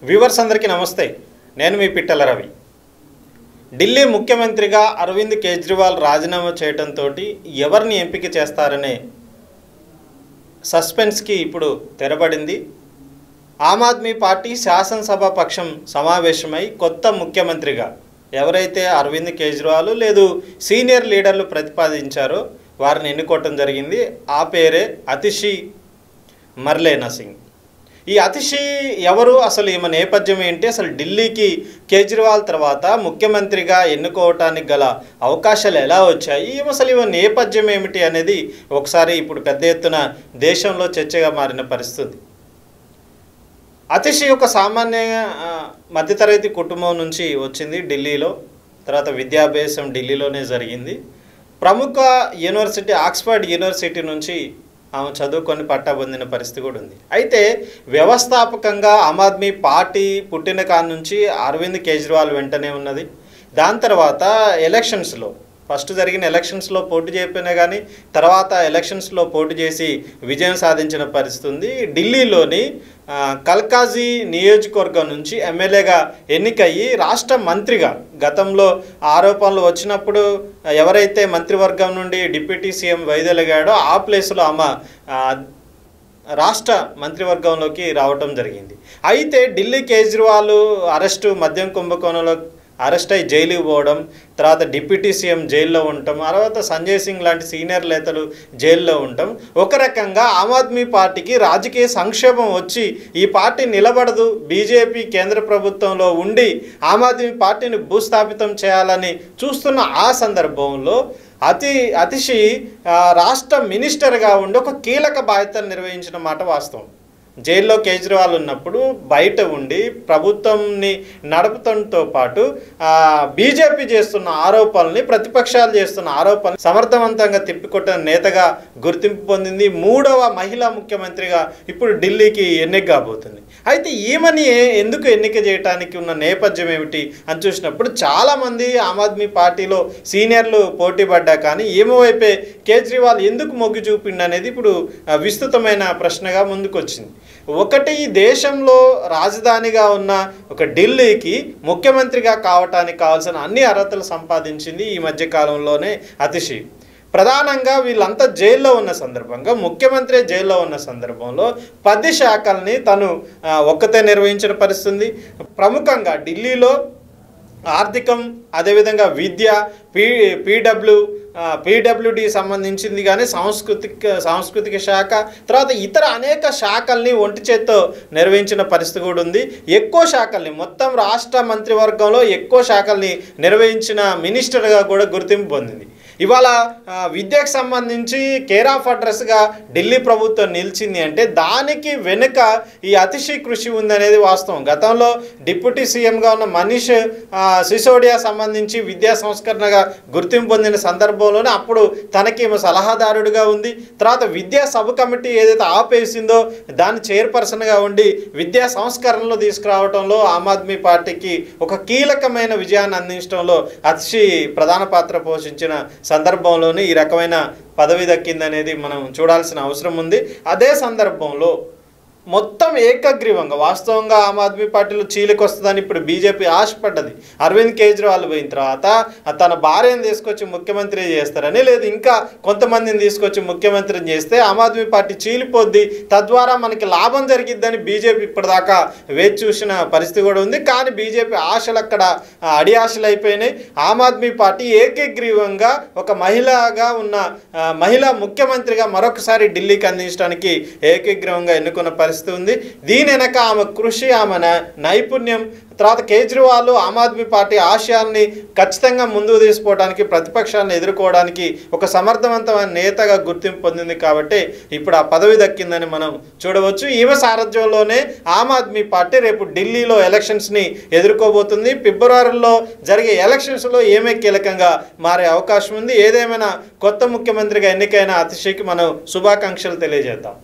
Viewers అందరికీ నమస్తే. నేను మీ పిట్టల రవి. ఢిల్లీ ముఖ్యమంత్రిగా అరవింద్ కేజ్రీవాల్ రాజీనామా చేయడంతో ఎవరిని ఎంపిక చేస్తారనే సస్పెన్స్కి ఇప్పుడు తెరపడింది. ఆమ్ ఆద్మీ పార్టీ శాసనసభ పక్షం సమావేశమై కొత్త ముఖ్యమంత్రిగా ఎవరైతే అరవింద్ కేజ్రీవాల్ లేదు సీనియర్ లీడర్లు ప్రతిపాదించారో వారిని ఎన్నుకోవటం జరిగింది. ఆ పేరే అతిషి మర్లేనా సింగ్. ఈ అతిషి ఎవరు, అసలు ఈమె నేపథ్యం ఏంటి, అసలు ఢిల్లీకి కేజ్రీవాల్ తర్వాత ముఖ్యమంత్రిగా ఎన్నుకోవటానికి గల అవకాశాలు ఎలా వచ్చాయి, అసలు ఈమె నేపథ్యం ఏమిటి అనేది ఒకసారి ఇప్పుడు పెద్ద ఎత్తున దేశంలో చర్చగా మారిన పరిస్థితి. అతిషి ఒక సామాన్య మధ్యతరగతి కుటుంబం నుంచి వచ్చింది ఢిల్లీలో. తర్వాత విద్యాభ్యాసం ఢిల్లీలోనే జరిగింది. ప్రముఖ యూనివర్సిటీ ఆక్స్ఫర్డ్ యూనివర్సిటీ నుంచి ఆమె చదువుకొని పట్టా పొందిన పరిస్థితి కూడా ఉంది. అయితే వ్యవస్థాపకంగా ఆమ్ ఆద్మీ పార్టీ పుట్టిన కాడ నుంచి అరవింద్ కేజ్రీవాల్ వెంటనే ఉన్నది. దాని తర్వాత ఎలక్షన్స్లో ఫస్ట్ జరిగిన ఎలక్షన్స్లో పోటీ చేయకపోయినా కానీ తర్వాత ఎలక్షన్స్లో పోటీ చేసి విజయం సాధించిన పరిస్థితి ఉంది. ఢిల్లీలోని కల్కాజీ నియోజకవర్గం నుంచి ఎమ్మెల్యేగా ఎన్నికయ్యి రాష్ట్ర మంత్రిగా గతంలో ఆరోపణలు వచ్చినప్పుడు ఎవరైతే మంత్రివర్గం నుండి డిప్యూటీ సీఎం వైదొలిగాడో ఆ ప్లేస్లో ఆమె రాష్ట్ర మంత్రివర్గంలోకి రావటం జరిగింది. అయితే ఢిల్లీ కేజ్రీవాల్ అరెస్టు, మద్యం కుంభకోణంలో అరెస్ట్ అయ్యి జైలుకి పోవడం, తర్వాత డిప్యూటీ సీఎం జైల్లో ఉండటం, తర్వాత సంజయ్ సింగ్ లాంటి సీనియర్ నేతలు జైల్లో ఉండటం, ఒక రకంగా ఆమ్ ఆద్మీ పార్టీకి రాజకీయ సంక్షోభం వచ్చి ఈ పార్టీ నిలబడదు, బీజేపీ కేంద్ర ప్రభుత్వంలో ఉండి ఆమ్ ఆద్మీ పార్టీని భూస్థాపితం చేయాలని చూస్తున్న ఆ సందర్భంలో అతిషి రాష్ట్ర మినిస్టర్గా ఉండి ఒక కీలక బాధ్యతను నిర్వహించిన మాట వాస్తవం. జైల్లో కేజ్రీవాల్ ఉన్నప్పుడు బయట ఉండి ప్రభుత్వంని నడపడంతో పాటు బీజేపీ చేస్తున్న ఆరోపణల్ని, ప్రతిపక్షాలు చేస్తున్న ఆరోపణలు సమర్థవంతంగా తిప్పికొట్టిన నేతగా గుర్తింపు పొందింది. 3వ మహిళా ముఖ్యమంత్రిగా ఇప్పుడు ఢిల్లీకి ఎన్నిక కాబోతుంది. అయితే ఈమెని ఎందుకు ఎన్నిక చేయడానికి ఉన్న నేపథ్యం ఏమిటి అని చూసినప్పుడు చాలామంది ఆమ్ ఆద్మీ పార్టీలో సీనియర్లు పోటీ పడ్డా కానీ ఈమె వైపే కేజ్రీవాల్ ఎందుకు మొగ్గు చూపిండి అనేది ఇప్పుడు విస్తృతమైన ప్రశ్నగా ముందుకు వచ్చింది. ఒకటి, దేశంలో రాజధానిగా ఉన్న ఒక ఢిల్లీకి ముఖ్యమంత్రిగా కావటానికి కావాల్సిన అన్ని అర్హతలు సంపాదించింది ఈ మధ్య కాలంలోనే అతిషి. ప్రధానంగా వీళ్ళంతా జైల్లో ఉన్న సందర్భంగా, ముఖ్యమంత్రి జైల్లో ఉన్న సందర్భంలో 10 శాఖల్ని తను ఒక్కతే నిర్వహించిన పరిస్థితి. ప్రముఖంగా ఢిల్లీలో ఆర్థికం, అదేవిధంగా విద్య, పీడబ్ల్యూడి సంబంధించింది కానీ సాంస్కృతిక శాఖ, తర్వాత ఇతర అనేక శాఖల్ని ఒంటి చేత్తో నిర్వహించిన పరిస్థితి కూడా ఉంది. ఎక్కువ శాఖల్ని, మొత్తం రాష్ట్ర మంత్రివర్గంలో ఎక్కువ శాఖల్ని నిర్వహించిన మినిస్టర్గా కూడా గుర్తింపు పొందింది. ఇవాళ విద్యకు సంబంధించి కేర్ ఆఫ్ అడ్రస్గా ఢిల్లీ ప్రభుత్వం నిలిచింది అంటే దానికి వెనుక ఈ అతిషి కృషి ఉందనేది వాస్తవం. గతంలో డిప్యూటీ సీఎంగా ఉన్న మనీష్ సిసోడియా సంబంధించి విద్యా సంస్కరణగా గుర్తింపు పొందిన సందర్భంలోనే అప్పుడు తనకి సలహాదారుడిగా ఉంది. తర్వాత విద్యా సబ్ కమిటీ ఏదైతే ఆపేసిందో దాని చైర్పర్సన్గా ఉండి విద్యా సంస్కరణలు తీసుకురావడంలో ఆమ్ ఆద్మీ పార్టీకి ఒక కీలకమైన విజయాన్ని అందించడంలో అతిషి ప్రధాన పాత్ర పోషించిన సందర్భంలోనే ఈ రకమైన పదవి దక్కిందనేది మనం చూడాల్సిన అవసరం ఉంది. అదే సందర్భంలో మొత్తం ఏకగ్రీవంగా వాస్తవంగా ఆమ్ ఆద్మీ పార్టీలో చీలికి వస్తుందని ఇప్పుడు బీజేపీ ఆశపడ్డది. అరవింద్ కేజ్రీవాల్ పోయిన తర్వాత తన భార్యను తీసుకొచ్చి ముఖ్యమంత్రి చేస్తారని, లేదు ఇంకా కొంతమందిని తీసుకొచ్చి ముఖ్యమంత్రిని చేస్తే ఆమ్ ఆద్మీ పార్టీ చీలిపోద్ది, తద్వారా మనకి లాభం జరిగిద్దని బీజేపీ ఇప్పటిదాకా వేచి చూసిన పరిస్థితి కూడా ఉంది. కానీ బీజేపీ ఆశలు అక్కడ అడియాశలు అయిపోయినాయి. ఆమ్ ఆద్మీ పార్టీ ఏకగ్రీవంగా ఒక మహిళగా ఉన్న మహిళా ముఖ్యమంత్రిగా మరొకసారి ఢిల్లీకి అందించడానికి ఏకగ్రీవంగా ఎన్నుకున్న పరిస్థితి ఉంది. దీని వెనక ఆమె కృషి, ఆమె నైపుణ్యం, తర్వాత కేజ్రీవాల్ ఆమ్ ఆద్మీ పార్టీ ఆశయాల్ని ఖచ్చితంగా ముందుకు తీసుకోవడానికి, ప్రతిపక్షాలను ఎదుర్కోవడానికి ఒక సమర్థవంతమైన నేతగా గుర్తింపు పొందింది. కాబట్టి ఇప్పుడు ఆ పదవి దక్కిందని మనం చూడవచ్చు. ఈమె సారథ్యంలోనే ఆమ్ ఆద్మీ పార్టీ రేపు ఢిల్లీలో ఎలక్షన్స్ని ఎదుర్కోబోతుంది. ఫిబ్రవరిలో జరిగే ఎలక్షన్స్లో ఏమే కీలకంగా మారే అవకాశం ఉంది. ఏదేమైనా కొత్త ముఖ్యమంత్రిగా ఎన్నికైన అతిషికి మనం శుభాకాంక్షలు తెలియజేద్దాం.